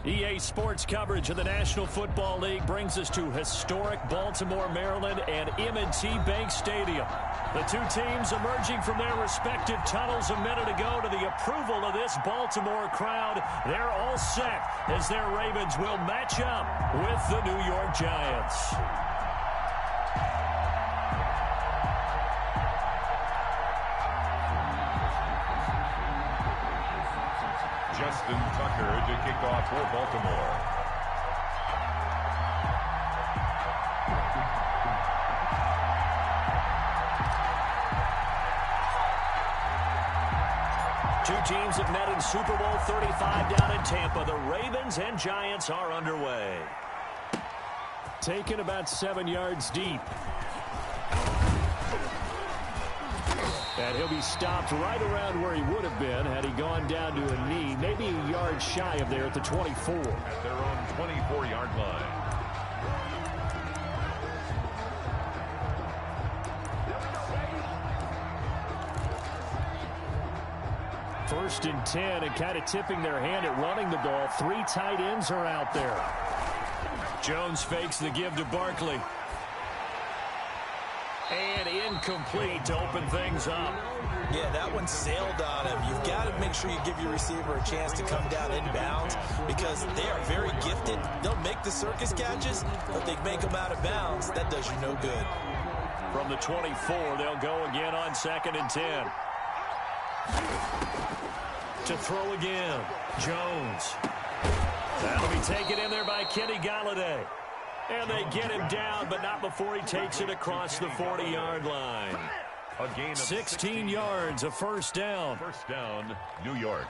EA Sports coverage of the National Football League brings us to historic Baltimore, Maryland, and M&T Bank Stadium. The two teams emerging from their respective tunnels a minute ago to the approval of this Baltimore crowd. They're all set as their Ravens will match up with the New York Giants. Justin Tucker to kick off for Baltimore. Two teams have met in Super Bowl 35 down in Tampa. The Ravens and Giants are underway. Taken about 7 yards deep. And he'll be stopped right around where he would have been had he gone down to a knee, maybe a yard shy of there at the 24. At their own 24-yard line. First and 10, and kind of tipping their hand at running the ball. Three tight ends are out there. Jones fakes the give to Barkley. And incomplete to open things up. Yeah, that one sailed on him. You've got to make sure you give your receiver a chance to come down inbounds because they are very gifted. They'll make the circus catches, but they make them out of bounds. That does you no good. From the 24, they'll go again on 2nd and 10. To throw again, Jones. That'll be taken in there by Kenny Galladay. And they get him down, but not before he takes it across the 40-yard line. A gain of 16 yards, a first down. First down, New York.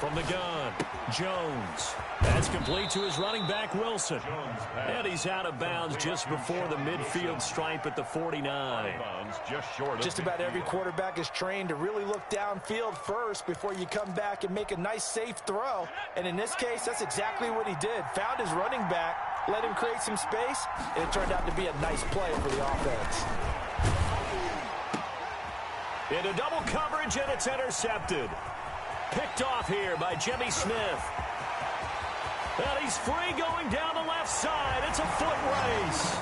From the gun, Jones. That's complete to his running back, Wilson. And he's out of bounds just before the midfield stripe at the 49. Just about every quarterback is trained to really look downfield first before you come back and make a nice, safe throw. And in this case, that's exactly what he did. Found his running back, let him create some space, and it turned out to be a nice play for the offense. Into double coverage, and it's intercepted. Picked off here by Jimmy Smith. And he's free going down the left side. It's a foot race.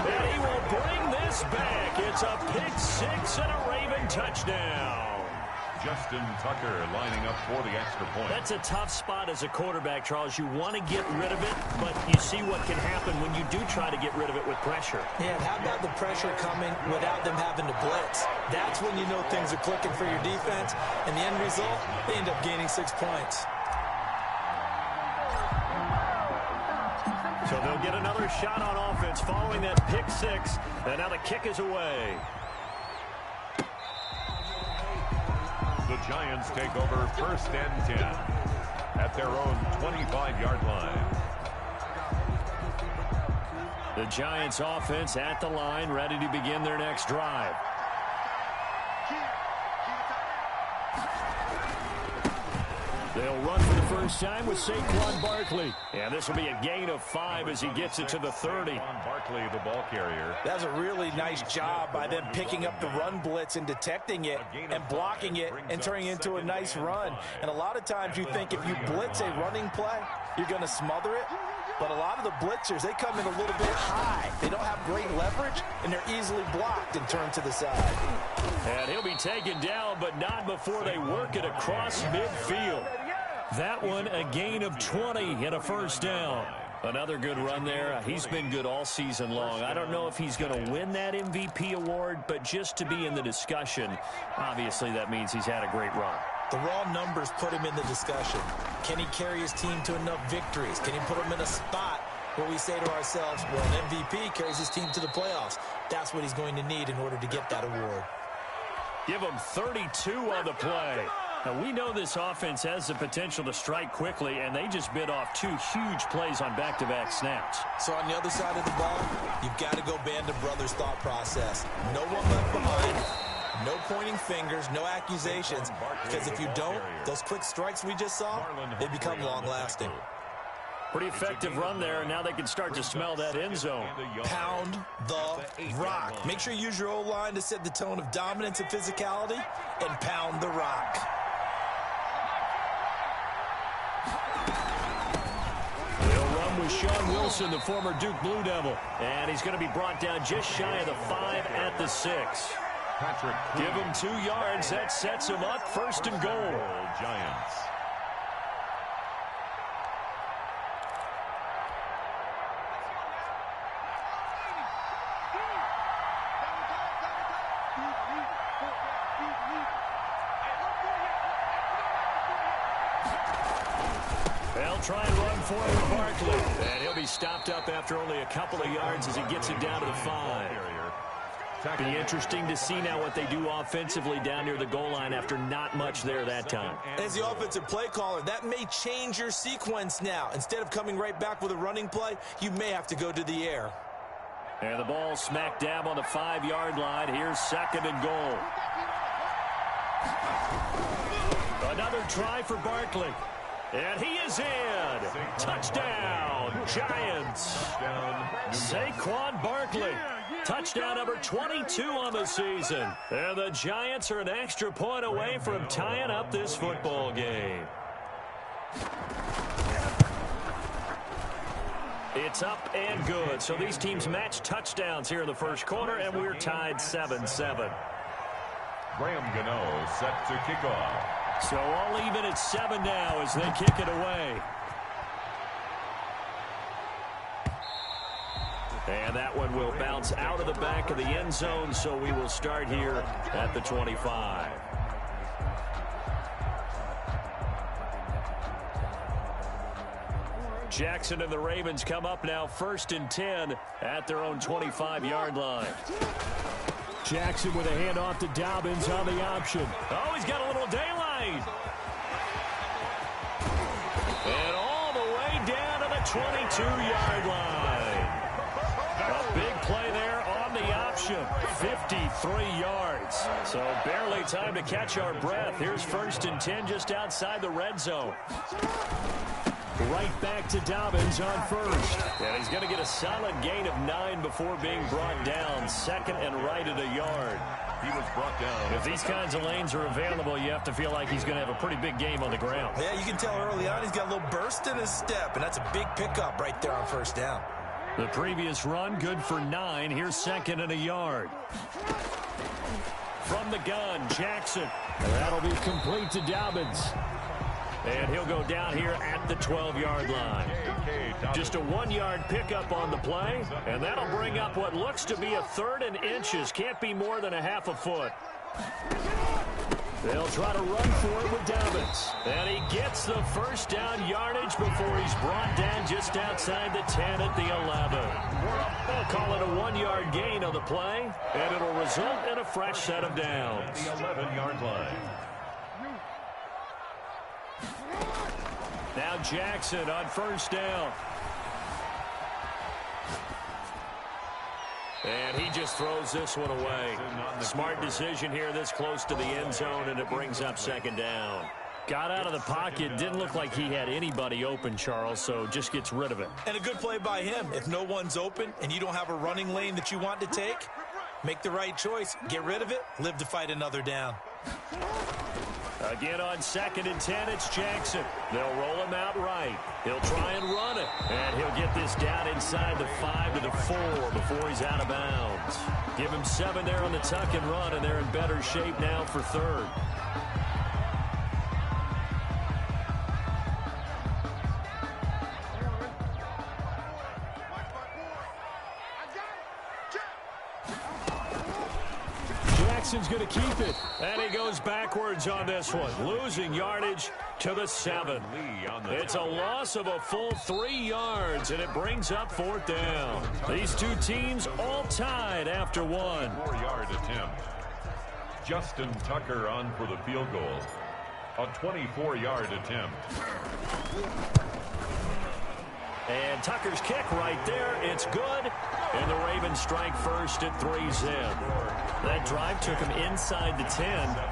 And he will bring this back. It's a pick six and a Raven touchdown. Justin Tucker lining up for the extra point. That's a tough spot as a quarterback, Charles. You want to get rid of it, but you see what can happen when you do try to get rid of it with pressure. Yeah, how about the pressure coming without them having to blitz? That's when you know things are clicking for your defense. And the end result, they end up gaining 6 points. So they'll get another shot on offense following that pick six. And now the kick is away. The Giants take over 1st and 10 at their own 25-yard line. The Giants offense at the line, ready to begin their next drive. They'll run for the first time with Saquon Barkley. And this will be a gain of 5 as he gets it to the 30. Barkley, the ball carrier. That's a really nice job by them picking up the run blitz and detecting it and blocking it and turning it into a nice run. And a lot of times you think if you blitz a running play, you're going to smother it. But a lot of the blitzers, they come in a little bit high. They don't have great leverage, and they're easily blocked and turned to the side. And he'll be taken down, but not before they work it across midfield. That one, a gain of 20 and a first down. Another good run there. He's been good all season long. I don't know if he's going to win that MVP award, but just to be in the discussion, obviously that means he's had a great run. The raw numbers put him in the discussion. Can he carry his team to enough victories? Can he put him in a spot where we say to ourselves, well, an MVP carries his team to the playoffs. That's what he's going to need in order to get that award. Give him 32 on the play. Now, we know this offense has the potential to strike quickly, and they just bit off 2 huge plays on back-to-back snaps. So on the other side of the ball, you've got to go band of brothers thought process. No one left behind. No pointing fingers, no accusations, because if you don't, those quick strikes we just saw, they become long-lasting. Pretty effective run there, and now they can start to smell that end zone. Pound the rock. Make sure you use your O-line to set the tone of dominance and physicality, and pound the rock. They'll run with Sean Wilson, the former Duke Blue Devil, and he's going to be brought down just shy of the 5 at the 6. Give him 2 yards. That sets him up. 1st and goal. Giants. They'll try and run for it with Barkley. And he'll be stopped up after only a couple of yards as he gets it down to the 5. Be interesting to see now what they do offensively down near the goal line after not much there that time. As the offensive play caller, that may change your sequence now. Instead of coming right back with a running play, you may have to go to the air. And the ball smack dab on the 5-yard line. Here's 2nd and goal. Another try for Barkley. And he is in. Touchdown, Giants. Saquon Barkley. Touchdown number 22 on the season. And the Giants are an extra point away from tying up this football game. It's up and good. So these teams match touchdowns here in the first quarter, and we're tied 7-7. Graham Gano set to kick off. So all even at 7 now as they kick it away. And that one will bounce out of the back of the end zone, so we will start here at the 25. Jackson and the Ravens come up now 1st and 10 at their own 25-yard line. Jackson with a handoff to Dobbins on the option. Oh, he's got a little daylight. And all the way down to the 22-yard line. A big play there on the option. 53 yards. So barely time to catch our breath. Here's 1st and 10 just outside the red zone. Right back to Dobbins on 1st. And he's going to get a solid gain of 9 before being brought down. 2nd and right at a yard. He was brought down. If these kinds of lanes are available, you have to feel like he's going to have a pretty big game on the ground. Yeah, you can tell early on he's got a little burst in his step, and that's a big pickup right there on 1st down. The previous run, good for 9. Here's 2nd and a yard. From the gun, Jackson. That'll be complete to Dobbins. And he'll go down here at the 12-yard line. Just a 1-yard pickup on the play, and that'll bring up what looks to be a 3rd and inches. Can't be more than a half a foot. They'll try to run for it with Dobbins. And he gets the 1st down yardage before he's brought down just outside the 10 at the 11. They'll call it a 1-yard gain on the play, and it'll result in a fresh set of downs. The 11-yard line. Now Jackson on 1st down. And he just throws this one away. Smart decision here this close to the end zone, and it brings up 2nd down. Got out of the pocket. Didn't look like he had anybody open, Charles, so just gets rid of it. And a good play by him. If no one's open and you don't have a running lane that you want to take, make the right choice. Get rid of it. Live to fight another down. Again on 2nd and 10, it's Jackson. They'll roll him out right. He'll try and run it. And he'll get this down inside the 5 to the 4 before he's out of bounds. Give him 7 there on the tuck and run, and they're in better shape now for 3rd. Jackson's going to keep it. And he goes backwards on this one. Losing yardage to the 7. It's a loss of a full 3 yards, and it brings up 4th down. These two teams all tied after 1. 4-yard attempt. Justin Tucker on for the field goal. A 24-yard attempt. And Tucker's kick right there. It's good. And the Ravens and strike first at 3-zip. That drive took him inside the 10.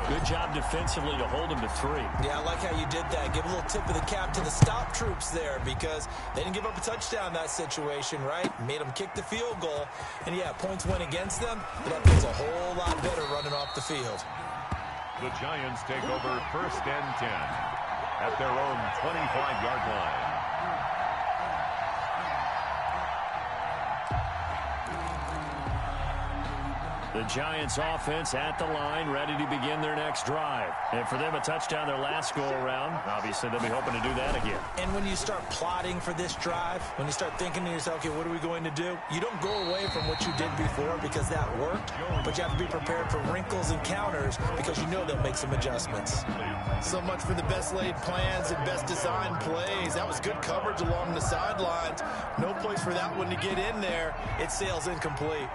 Good job defensively to hold him to 3. Yeah, I like how you did that. Give a little tip of the cap to the stop troops there because they didn't give up a touchdown in that situation, right? Made them kick the field goal. And, yeah, points went against them, but that feels a whole lot better running off the field. The Giants take over 1st and 10 at their own 25-yard line. The Giants offense at the line, ready to begin their next drive. And for them, a touchdown their last go-around. Obviously, they'll be hoping to do that again. And when you start plotting for this drive, when you start thinking to yourself, okay, what are we going to do? You don't go away from what you did before because that worked, but you have to be prepared for wrinkles and counters because you know they'll make some adjustments. So much for the best laid plans and best designed plays. That was good coverage along the sidelines. No place for that one to get in there. It sails incomplete.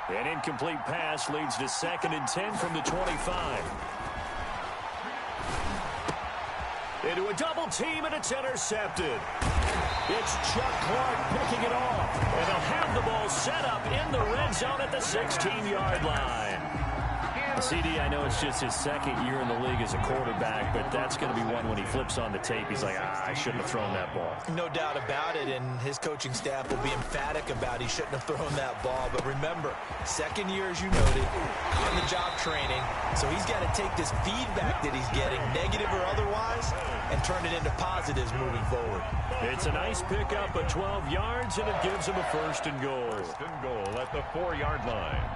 An incomplete pass leads to 2nd and 10 from the 25. Into a double team, and it's intercepted. It's Chuck Clark picking it off. And they'll have the ball set up in the red zone at the 16-yard line. CD, I know it's just his 2nd year in the league as a quarterback, but that's going to be one when he flips on the tape. He's like, I shouldn't have thrown that ball. No doubt about it, and his coaching staff will be emphatic about he shouldn't have thrown that ball. But remember, 2nd year, as you noted, on-the-job training, so he's got to take this feedback that he's getting, negative or otherwise, and turn it into positives moving forward. It's a nice pickup of 12 yards, and it gives him a 1st and goal. 1st and goal at the 4-yard line.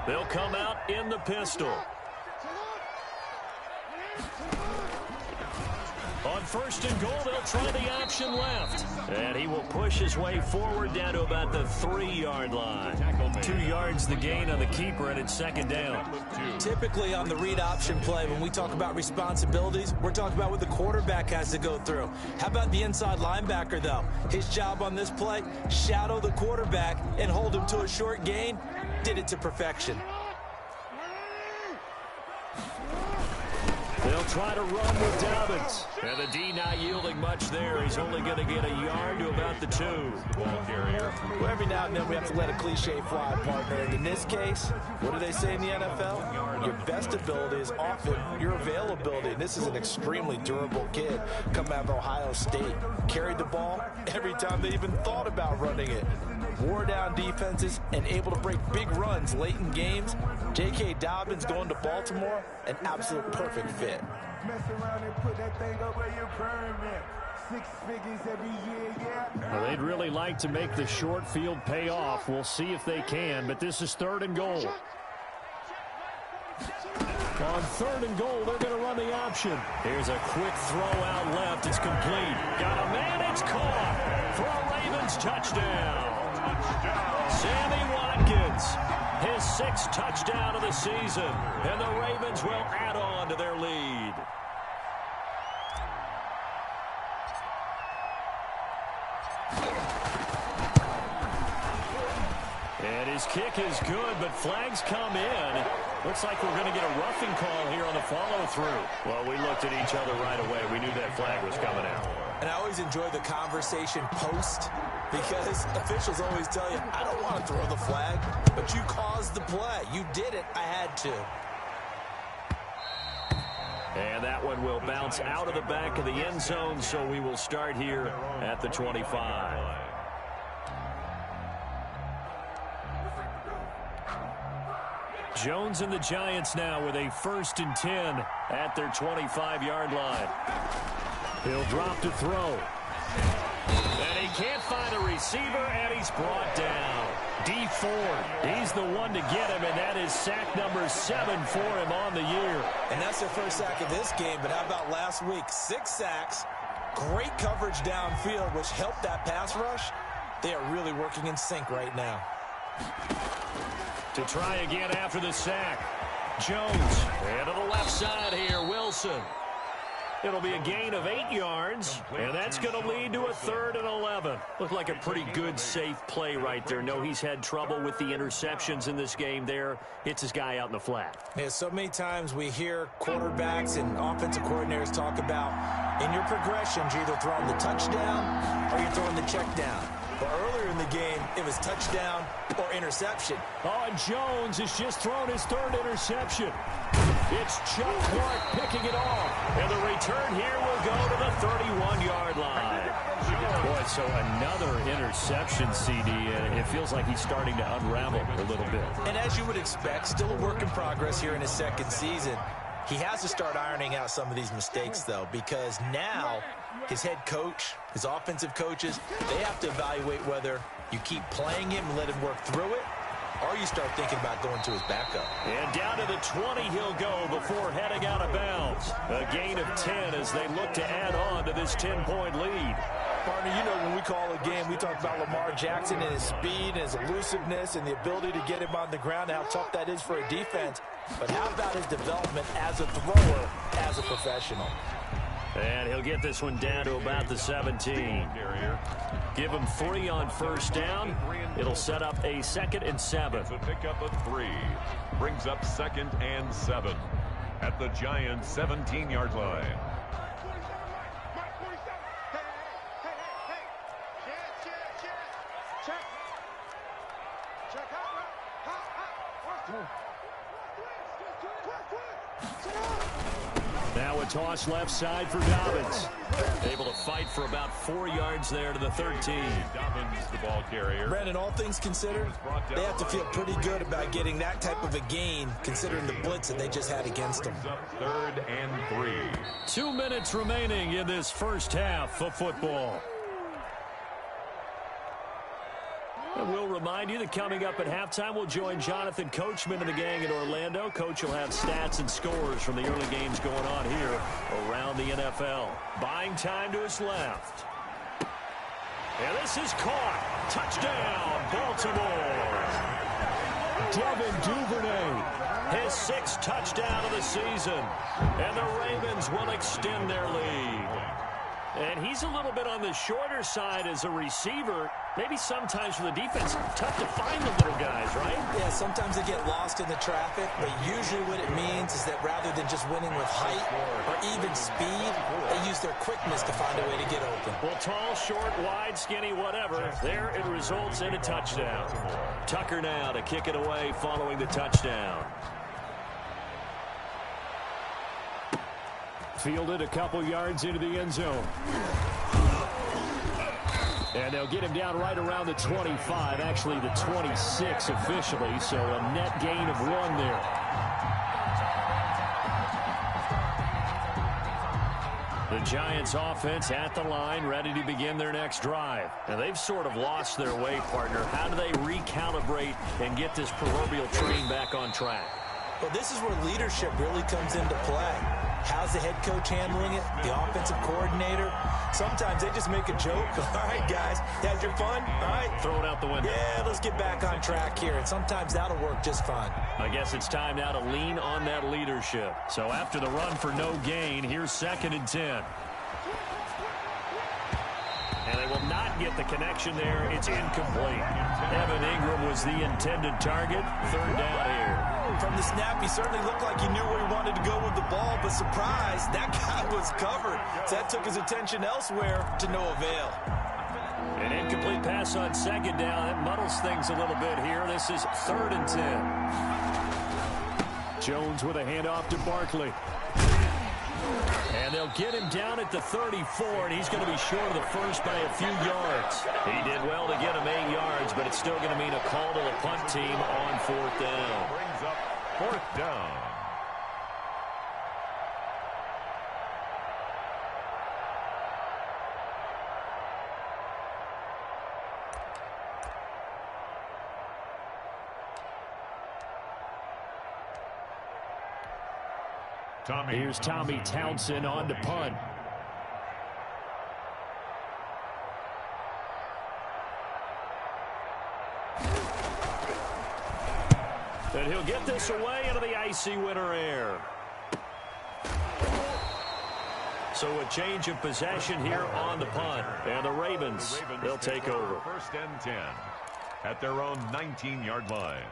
They'll come out in the pistol. On 1st and goal, they'll try the option left. And he will push his way forward down to about the 3-yard line. 2 yards the gain on the keeper, and it's 2nd down. Typically on the read option play, when we talk about responsibilities, we're talking about what the quarterback has to go through. How about the inside linebacker, though? His job on this play, shadow the quarterback and hold him to a short gain. Did it to perfection. They'll try to run with Dobbins. And the D not yielding much there. He's only going to get a yard to about the 2. Well, every now and then we have to let a cliche fly, partner. And in this case, what do they say in the NFL? Your best ability is often your availability. And this is an extremely durable kid coming out of Ohio State. Carried the ball every time they even thought about running it. Wore down defenses and able to break big runs late in games. J.K. Dobbins going to Baltimore, an absolute perfect fit. Mess around and put that thing up where your permit. 6 figures every year, yeah. Well, they'd really like to make the short field pay off. We'll see if they can, but this is 3rd and goal. On 3rd and goal, they're going to run the option. Here's a quick throw out left. It's complete. Got a man. It's caught for a Ravens touchdown. Sammy Watkins, his 6th touchdown of the season, and the Ravens will add on to their lead. And his kick is good, but flags come in. Looks like we're going to get a roughing call here on the follow-through. Well, we looked at each other right away. We knew that flag was coming out. And I always enjoy the conversation post because officials always tell you, I don't want to throw the flag, but you caused the play. You did it. I had to. And that one will bounce out of the back of the end zone, so we will start here at the 25. Jones and the Giants now with a 1st and 10 at their 25-yard line. He'll drop to throw. And he can't find a receiver, and he's brought down. D Ford, he's the one to get him, and that is sack number 7 for him on the year. And that's their first sack of this game, but how about last week? 6 sacks, great coverage downfield, which helped that pass rush. They are really working in sync right now. To try again after the sack. Jones, and to the left side here, Wilson. It'll be a gain of 8 yards, and that's going to lead to a 3rd and 11. Looked like a pretty good, safe play right there. No, he's had trouble with the interceptions in this game there. Hits his guy out in the flat. Yeah, so many times we hear quarterbacks and offensive coordinators talk about in your progressions, you're either throwing the touchdown or you're throwing the check down. But earlier in the game, it was touchdown or interception. Oh, and Jones has just thrown his 3rd interception. It's Chuck Clark picking it off. And the return here will go to the 31-yard line. Boy, so another interception, CD. It feels like he's starting to unravel a little bit. And as you would expect, still a work in progress here in his 2nd season. He has to start ironing out some of these mistakes, though, because now his head coach, his offensive coaches, they have to evaluate whether you keep playing him and let him work through it, or you start thinking about going to his backup. And down to the 20 he'll go before heading out of bounds. A gain of 10 as they look to add on to this 10-point lead. Partner, you know when we call a game, we talk about Lamar Jackson and his speed and his elusiveness and the ability to get him on the ground, how tough that is for a defense. But how about his development as a thrower, as a professional? And he'll get this one down to about the 17. Give him 3 on 1st down. It'll set up a 2nd and 7. It's a pickup of 3. Brings up 2nd and 7 at the Giants' 17-yard line. Now a toss left side for Dobbins. Able to fight for about 4 yards there to the 13. Dobbins, the ball carrier. Brandon, all things considered, they have to feel pretty good about getting that type of a gain, considering the blitz that they just had against them. 3rd and 3. 2 minutes remaining in this first half of football. And we'll remind you that coming up at halftime, we'll join Jonathan Coachman and the gang in Orlando. Coach will have stats and scores from the early games going on here around the NFL. Buying time to his left. And this is caught. Touchdown, Baltimore. Devin Duvernay, his 6th touchdown of the season. And the Ravens will extend their lead. And he's a little bit on the shorter side as a receiver. Maybe sometimes for the defense, tough to find the little guys, right? Yeah, sometimes they get lost in the traffic, but usually what it means is that rather than just winning with height or even speed, they use their quickness to find a way to get open. Well, tall, short, wide, skinny, whatever, there it results in a touchdown. Tucker now to kick it away following the touchdown. Fielded a couple yards into the end zone. And they'll get him down right around the 25, actually the 26 officially, so a net gain of 1 there. The Giants offense at the line, ready to begin their next drive. And they've sort of lost their way, partner. How do they recalibrate and get this proverbial train back on track? Well, this is where leadership really comes into play. How's the head coach handling it? The offensive coordinator? Sometimes they just make a joke. All right, guys, had your fun? All right. Throw it out the window. Yeah, let's get back on track here. And sometimes that'll work just fine. I guess it's time now to lean on that leadership. So after the run for no gain, here's 2nd and 10. And they will not get the connection there. It's incomplete. Evan Ingram was the intended target. 3rd down here. From the snap, he certainly looked like he knew where he wanted to go with the ball, but surprise, that guy was covered. So that took his attention elsewhere to no avail. An incomplete pass on 2nd down. That muddles things a little bit here. This is 3rd and 10. Jones with a handoff to Barkley. And they'll get him down at the 34, and he's going to be short of the first by a few yards. He did well to get him 8 yards, but it's still going to mean a call to the punt team on 4th down. Brings up 4th down. Here's Tommy Townsend on to punt. And he'll get this away into the icy winter air. So a change of possession here on the punt. And the Ravens, they'll take over. First and 10 at their own 19-yard line.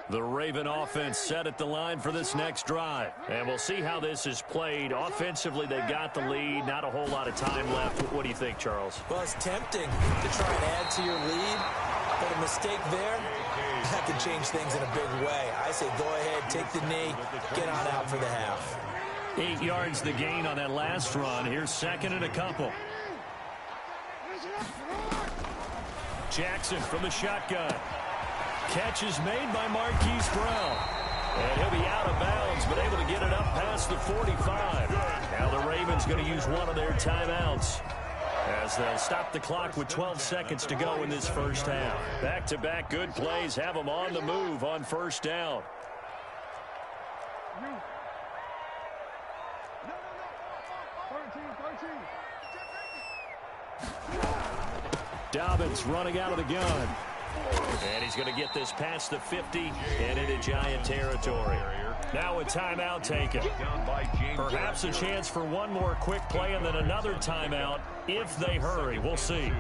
The Raven offense set at the line for this next drive. And we'll see how this is played. Offensively, they got the lead. Not a whole lot of time left. What do you think, Charles? Well, it's tempting to try and add to your lead. But a mistake there, that could change things in a big way. I say go ahead, take the knee, get on out for the half. 8 yards the gain on that last run. Here's second and a couple. Jackson from the shotgun. Catch is made by Marquise Brown. And he'll be out of bounds, but able to get it up past the 45. Now the Ravens going to use one of their timeouts, as they'll stop the clock with 12 seconds to go in this first half. Back-to-back good plays have them on the move on first down. Dobbins running out of the gun. And he's going to get this past the 50 and into Giant territory. Now a timeout taken. Perhaps a chance for one more quick play and then another timeout if they hurry. We'll see.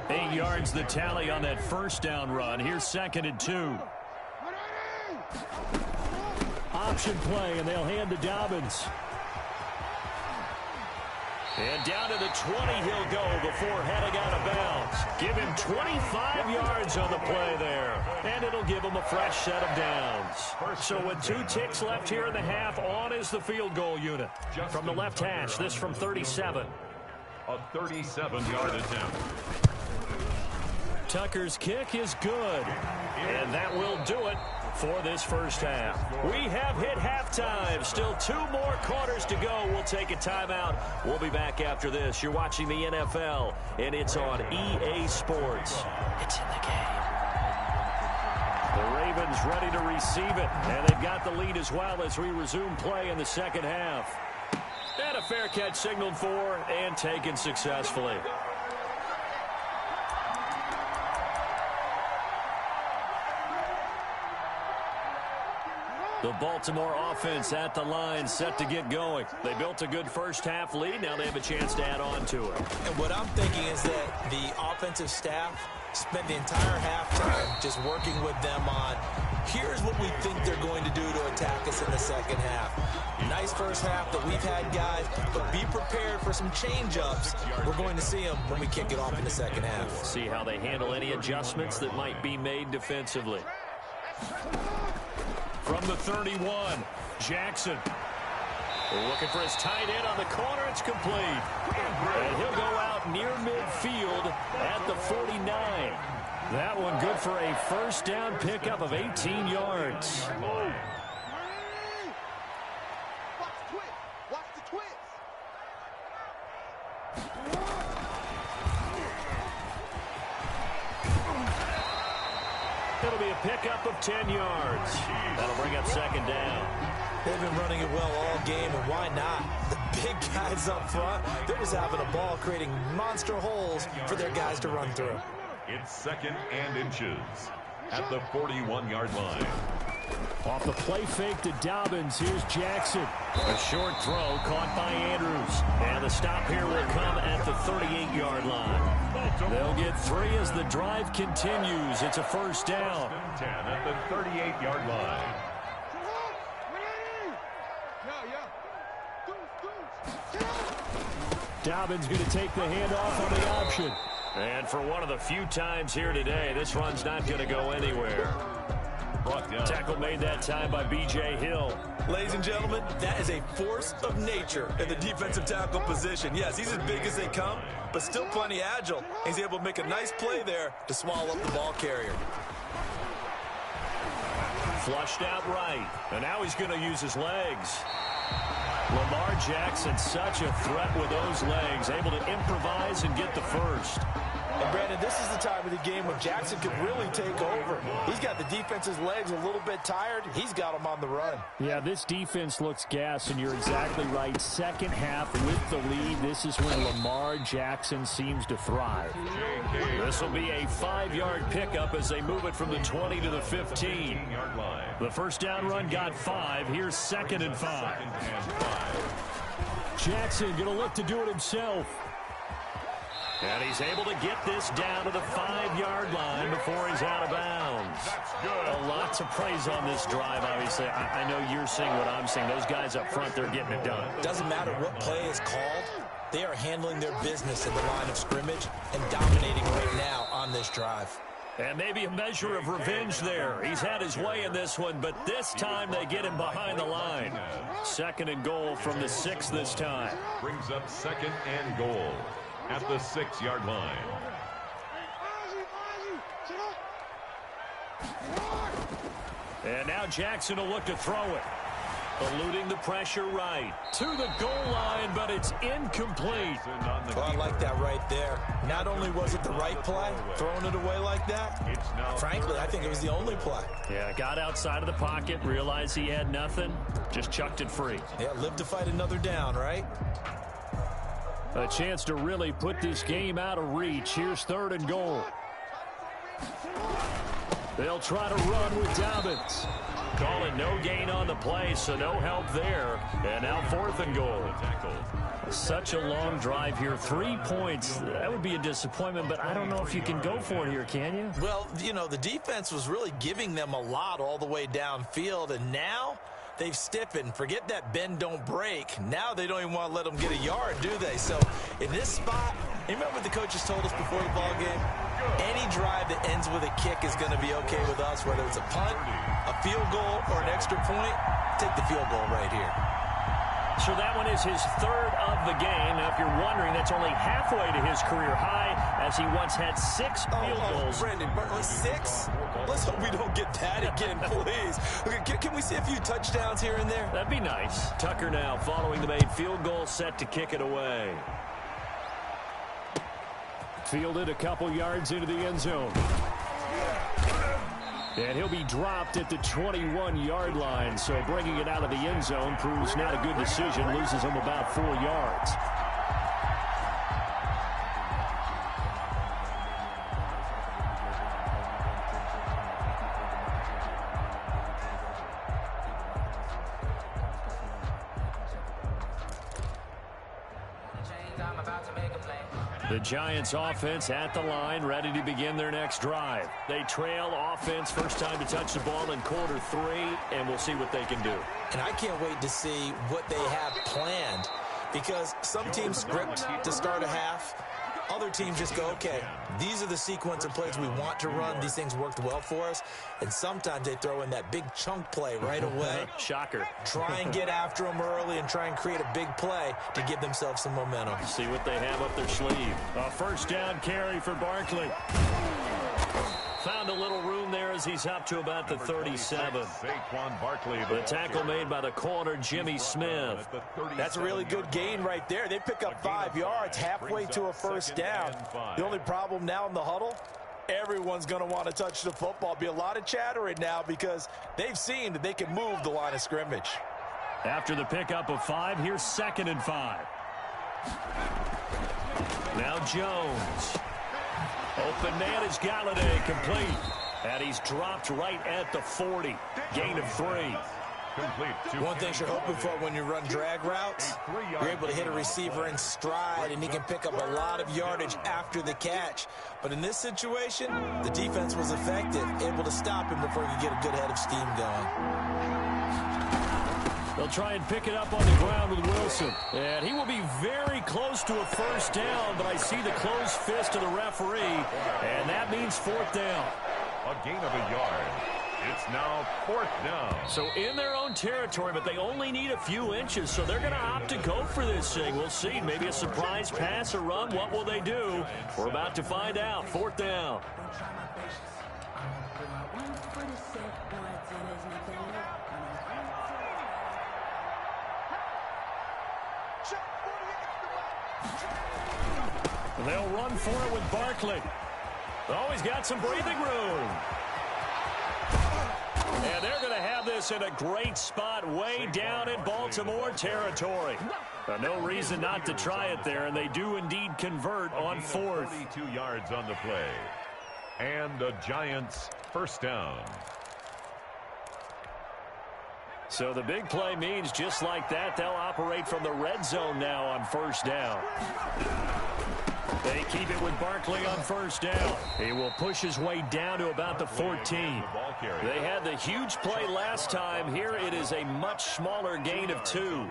8 yards the tally on that first down run. Here's second and 2. Option play, and they'll hand to Dobbins. And down to the 20 he'll go before heading out of bounds. Give him 25 yards on the play there. And it'll give him a fresh set of downs. So with 2 ticks left here in the half, on is the field goal unit. From the left hash, this from 37. A 37-yard attempt. Tucker's kick is good. And that will do it for this first half. We have hit halftime. Still 2 more quarters to go. We'll take a timeout. We'll be back after this. You're watching the NFL, and it's on EA Sports. It's in the game. The Ravens ready to receive it, and they've got the lead as well as we resume play in the second half. And a fair catch signaled for and taken successfully. The Baltimore offense at the line, set to get going. They built a good first half lead. Now they have a chance to add on to it. And what I'm thinking is that the offensive staff spent the entire halftime just working with them on, here's what we think they're going to do to attack us in the second half. Nice first half that we've had, guys, but be prepared for some change-ups. We're going to see them when we kick it off in the second half. See how they handle any adjustments that might be made defensively. From the 31, Jackson. Looking for his tight end on the corner. It's complete. And he'll go out near midfield at the 49. That one good for a first down pickup of 18 yards. It'll be a pickup of 10 yards. That'll bring up second down. They've been running it well all game, and why not? The big guys up front, they're just having a ball, creating monster holes for their guys to run through. It's second and inches at the 41-yard line. Off the play fake to Dobbins, here's Jackson. A short throw caught by Andrews. And the stop here will come at the 38-yard line. They'll get 3 as the drive continues. It's a first down. 10 at the 38-yard line. Dobbins going to take the handoff on the option. And for one of the few times here today, this run's not going to go anywhere. Tackle made that time by B.J. Hill. Ladies and gentlemen, that is a force of nature in the defensive tackle position. Yes, he's as big as they come, but still plenty agile. He's able to make a nice play there to swallow up the ball carrier. Flushed out right. And now he's going to use his legs. Lamar Jackson, such a threat with those legs, able to improvise and get the first. And Brandon, this is the time of the game when Jackson could really take over. He's got the defense's legs a little bit tired. He's got them on the run. Yeah, this defense looks gassed, and you're exactly right. Second half with the lead, this is when Lamar Jackson seems to thrive. This will be a 5-yard pickup as they move it from the 20 to the 15. 15-yard line. The first down run got 5. Here's 2nd and 5. Jackson going to look to do it himself. And he's able to get this down to the 5-yard line before he's out of bounds. A lot to praise on this drive, obviously. I know you're seeing what I'm seeing. Those guys up front, they're getting it done. Doesn't matter what play is called. They are handling their business in the line of scrimmage and dominating right now on this drive. And maybe a measure of revenge there. He's had his way in this one, but this time they get him behind the line. 2nd and goal from the 6 this time. Brings up 2nd and goal at the 6-yard line. And now Jackson will look to throw it. Eluding the pressure right to the goal line, but it's incomplete. Well, I like that right there. Not only was it the right play, throwing it away like that, frankly, I think it was the only play. Yeah, got outside of the pocket, realized he had nothing, just chucked it free. Yeah, live to fight another down, right? A chance to really put this game out of reach. Here's 3rd and goal. They'll try to run with Dobbins. Calling no gain on the play, so no help there. And now 4th and goal. Such a long drive here. 3 points. That would be a disappointment, but I don't know if you can go for it here, can you? Well, you know, the defense was really giving them a lot all the way downfield, and now they've stiffened. Forget that bend, don't break. Now they don't even want to let them get a yard, do they? So in this spot, you remember what the coaches told us before the ball game? Any drive that ends with a kick is going to be okay with us, whether it's a punt, a field goal, or an extra point. Take the field goal right here. So that one is his 3rd of the game. Now, if you're wondering, that's only halfway to his career high, as he once had 6 field goals. Brandon, 6? Let's hope we don't get that again, please. Okay, can we see a few touchdowns here and there? That'd be nice. Tucker now following the made field goal, set to kick it away. Fielded a couple yards into the end zone. And he'll be dropped at the 21-yard line. So bringing it out of the end zone proves not a good decision. Loses him about 4 yards. The Giants offense at the line, ready to begin their next drive. They trail offense, first time to touch the ball in quarter 3, and we'll see what they can do. And I can't wait to see what they have planned, because some teams script to start a half. Other teams just go, okay, these are the sequence of plays we want to run. These things worked well for us. And sometimes they throw in that big chunk play right away. Shocker. Try and get after them early and try and create a big play to give themselves some momentum. See what they have up their sleeve. A first down carry for Barkley. Found a little room there as he's up to about the 37. The tackle made by the corner, Jimmy Smith. That's a really good gain right there. They pick up 5 yards halfway to a first down. The only problem now in the huddle, everyone's going to want to touch the football. Be a lot of chattering now because they've seen that they can move the line of scrimmage. After the pickup of 5, here's 2nd and 5. Now Jones. Open man is Galladay, complete. And he's dropped right at the 40. Gain of 3. One thing you're hoping for when you run drag routes, you're able to hit a receiver in stride, and he can pick up a lot of yardage after the catch. But in this situation, the defense was effective, able to stop him before he could get a good head of steam going. They'll try and pick it up on the ground with Wilson. And he will be very close to a first down, but I see the closed fist of the referee, and that means 4th down. A gain of a yard. It's now 4th down. So in their own territory, but they only need a few inches, so they're going to opt to go for this thing. We'll see. Maybe a surprise pass or run. What will they do? We're about to find out. 4th down. They'll run for it with Barkley. Oh, he's got some breathing room. And they're going to have this in a great spot way down in Baltimore territory. No reason not to try it there, and they do indeed convert on 4th. 32 yards on the play. And the Giants first down. So the big play means just like that, they'll operate from the red zone now on first down. They keep it with Barkley on first down. He will push his way down to about the 14. They had the huge play last time. Here it is a much smaller gain of 2.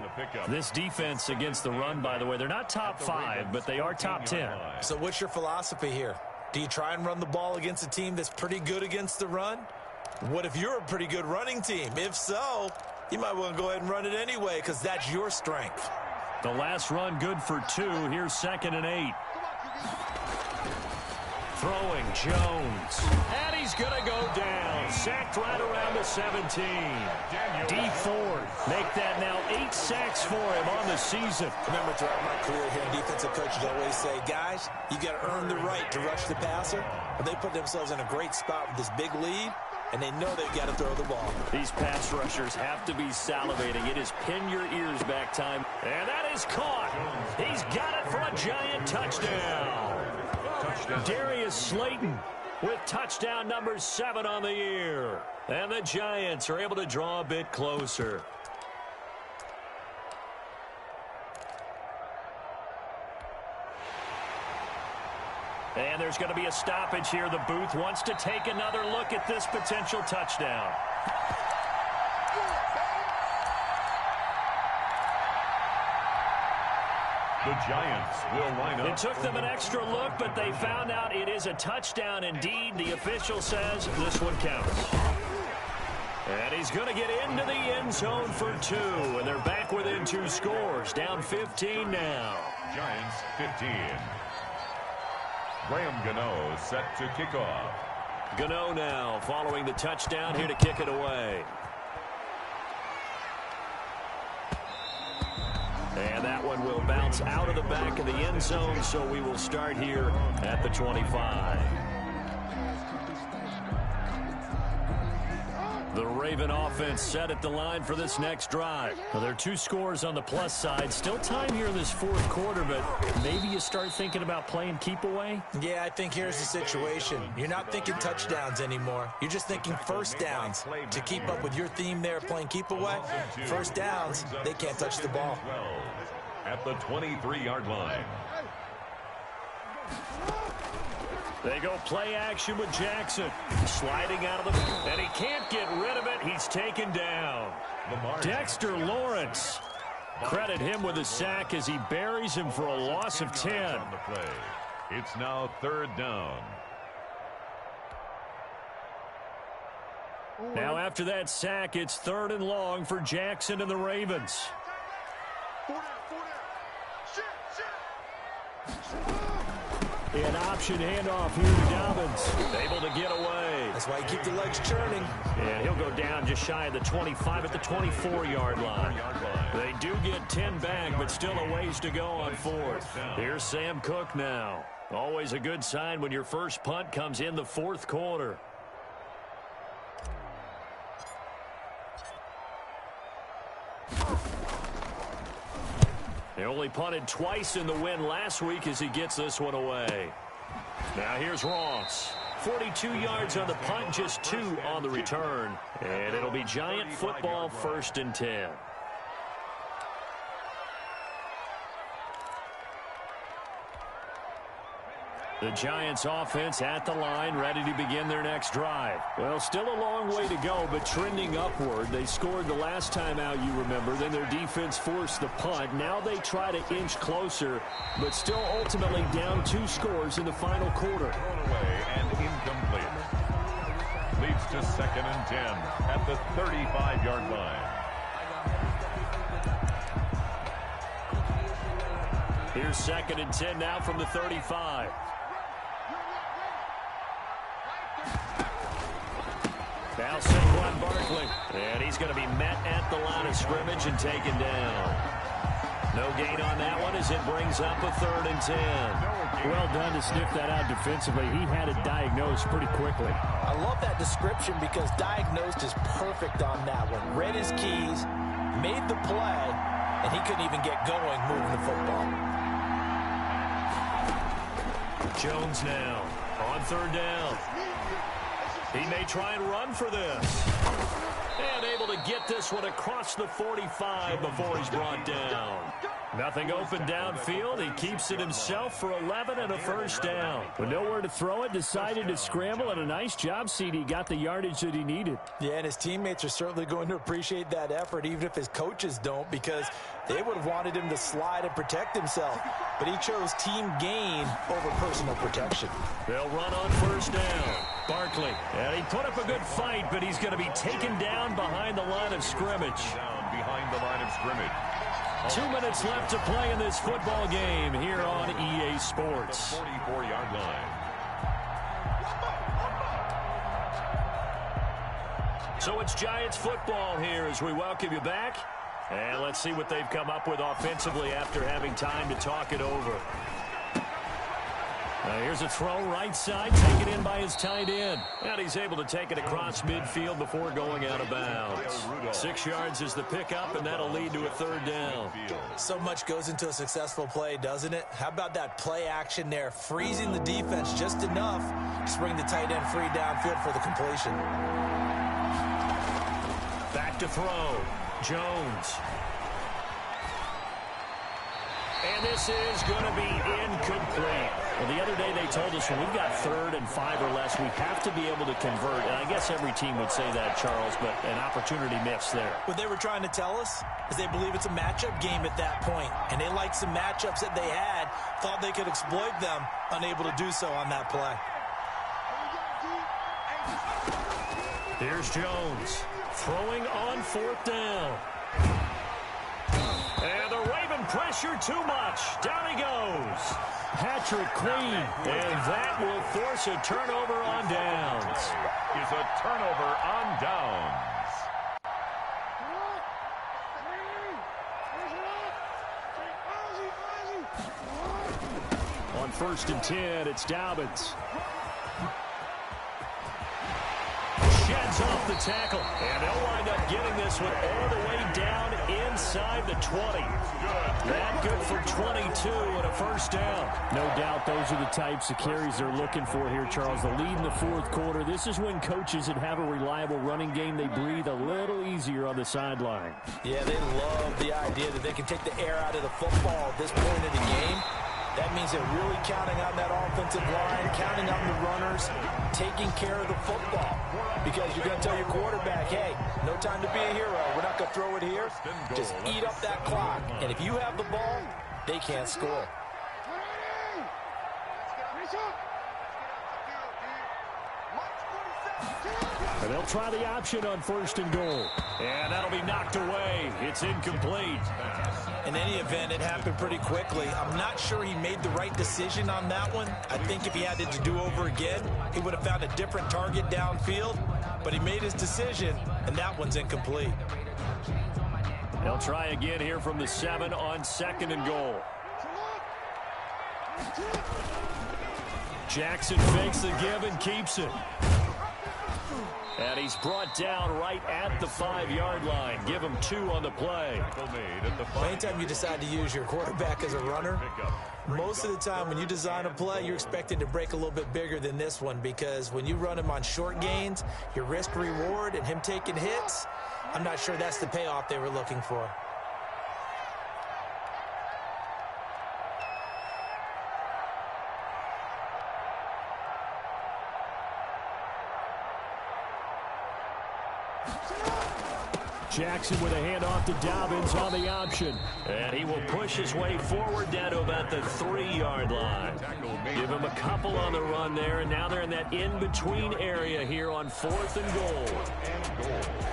This defense against the run, by the way, they're not top 5, but they are top 10. So what's your philosophy here? Do you try and run the ball against a team that's pretty good against the run? What if you're a pretty good running team? If so, you might want to go ahead and run it anyway because that's your strength. The last run good for 2. Here's 2nd and 8. Throwing Jones. And he's going to go down. Sacked right around the 17. D Ford make that now 8 sacks for him on the season. Remember, throughout my career here, defensive coaches always say, guys, you got to earn the right to rush the passer. But they put themselves in a great spot with this big lead, and they know they've got to throw the ball. These pass rushers have to be salivating. It is pin your ears back time. And that is caught. He's got it for a giant touchdown. Darius Slayton with touchdown number 7 on the year. And the Giants are able to draw a bit closer. And there's going to be a stoppage here. The booth wants to take another look at this potential touchdown. The Giants will line up. It took them an extra look, but they found out it is a touchdown indeed. The official says this one counts. And he's going to get into the end zone for 2. And they're back within 2 scores. Down 15 now. Giants 15. Graham Gano set to kick off. Gano now following the touchdown here to kick it away. And that one will bounce out of the back of the end zone, so we will start here at the 25. The Raven offense set at the line for this next drive. Well, there are 2 scores on the plus side. Still time here in this 4th quarter, but maybe you start thinking about playing keep away? Yeah, I think here's the situation. You're not thinking touchdowns anymore. You're just thinking first downs. To keep up with your theme there, playing keep away, first downs, they can't touch the ball. At the 23-yard line. They go play action with Jackson. Sliding out of the... And he can't get rid of it. He's taken down. Dexter Lawrence. Credit him with a sack as he buries him for a loss of 10. It's now 3rd down. Now after that sack, it's 3rd and long for Jackson and the Ravens. An option handoff here to Dobbins. Able to get away. That's why you keep the legs churning. And he'll go down just shy of the 25 at the 24-yard line. They do get 10 back, but still a ways to go on 4th. Here's Sam Cook now. Always a good sign when your first punt comes in the 4th quarter. He only punted twice in the win last week as he gets this one away. Now here's Ross. 42 yards on the punt, just 2 on the return. And it'll be Giant football, 1st and 10. The Giants offense at the line, ready to begin their next drive. Well, still a long way to go, but trending upward. They scored the last time out, you remember. Then their defense forced the punt. Now they try to inch closer, but still ultimately down 2 scores in the final quarter. Thrown away and incomplete. Leads to 2nd and 10 at the 35-yard line. Here's 2nd and 10 now from the 35. Now Saquon Barkley. And he's going to be met at the line of scrimmage and taken down. No gain on that one as it brings up a 3rd and 10. Well done to sniff that out defensively. He had it diagnosed pretty quickly. I love that description because diagnosed is perfect on that one. Read his keys, made the play, and he couldn't even get going moving the football. Jones now on 3rd down. He may try and run for this. And able to get this one across the 45 before he's brought down. Nothing open downfield. He keeps it himself for 11 and a first down. With nowhere to throw it, decided to scramble, and a nice job, CD. Got the yardage that he needed. Yeah, and his teammates are certainly going to appreciate that effort, even if his coaches don't, because they would have wanted him to slide and protect himself. But he chose team gain over personal protection. They'll run on first down. Barkley. And he put up a good fight, but he's going to be taken down behind the line of scrimmage. Down behind the line of scrimmage. 2 minutes left to play in this football game here on EA Sports. 44-yard line. So it's Giants football here as we welcome you back. And let's see what they've come up with offensively after having time to talk it over. Here's a throw right side, taken in by his tight end. And he's able to take it across midfield before going out of bounds. 6 yards is the pickup, and that'll lead to a third down. So much goes into a successful play, doesn't it? How about that play action there, freezing the defense just enough to bring the tight end free downfield for the completion. Back to throw. Jones. And this is going to be incomplete. Well, the other day they told us when we've got 3rd and 5 or less, we have to be able to convert. And I guess every team would say that, Charles, but an opportunity missed there. What they were trying to tell us is they believe it's a matchup game at that point. And they liked some matchups that they had, thought they could exploit them, unable to do so on that play. Here's Jones throwing on 4th down. And the Raven pressure too much. Down he goes. Patrick Queen. And that will force a turnover on downs. Is a turnover on downs. On 1st and 10, it's Dobbins. Sheds off the tackle. And they'll wind up getting this one all the way down inside the 20. That good for 22 and a first down. No doubt those are the types of carries they're looking for here, Charles. The lead in the 4th quarter. This is when coaches that have a reliable running game, they breathe a little easier on the sideline. Yeah, they love the idea that they can take the air out of the football at this point in the game. That means they're really counting on that offensive line, counting on the runners, taking care of the football. Because you're going to tell your quarterback, hey, no time to be a hero. We're not going to throw it here. Just eat up that clock. And if you have the ball, they can't score. And they'll try the option on 1st and goal. And that'll be knocked away. It's incomplete. In any event, it happened pretty quickly. I'm not sure he made the right decision on that one. I think if he had it to do over again, he would have found a different target downfield. But he made his decision, and that one's incomplete. They'll try again here from the 7 on 2nd and goal. Jackson fakes the give and keeps it. And he's brought down right at the 5-yard line. Give him 2 on the play. Anytime you decide to use your quarterback as a runner, most of the time when you design a play, you're expected to break a little bit bigger than this one, because when you run him on short gains, your risk-reward and him taking hits, I'm not sure that's the payoff they were looking for. Jackson with a handoff to Dobbins on the option. And he will push his way forward down to about the 3-yard line. Give him a couple on the run there, and now they're in that in-between area here on 4th and goal.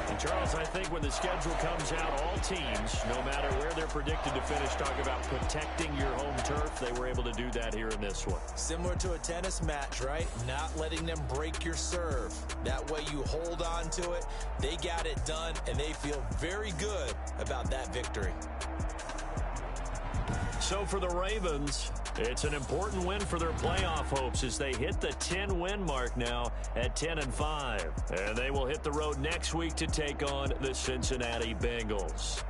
And Charles, I think when the schedule comes out, all teams, no matter where they're predicted to finish, talk about protecting your home turf. They were able to do that here in this one. Similar to a tennis match, right? Not letting them break your serve. That way you hold on to it. They got it done, and they feel very good about that victory. So for the Ravens, it's an important win for their playoff hopes as they hit the 10-win mark now at 10-5. And they will hit the road next week to take on the Cincinnati Bengals.